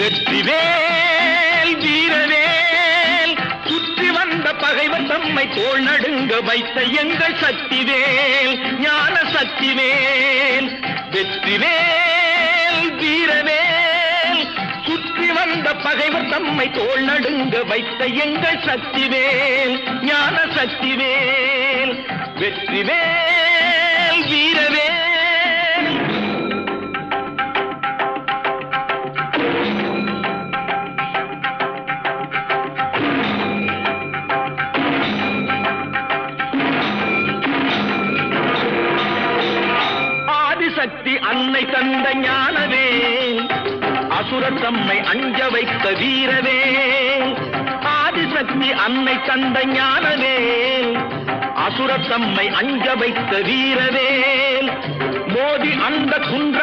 வெற்றிவேல் வீரவேல் சுற்றி வந்த பகைவர் தம்மை தோள் நடுங்க வைத்த எங்கள் சக்திவேல் ஞான சக்திவேல். வெற்றிவேல் வீரவேல் சுற்றி வந்த பகைவர் தம்மை தோள் நடுங்க வைத்த எங்கள் சக்திவேல் ஞான சக்திவேல். வெற்றிவேல் வீரவேல். சக்தி அன்னை தந்த ஞானவேல் அசுரர் தம்மை அஞ்ச வைத்த வீரவேல். ஆதிசக்தி அன்னை தந்த ஞானவேல் அசுரர் தம்மை அஞ்ச வைத்த வீரவேல். மோதி அந்த குன்ற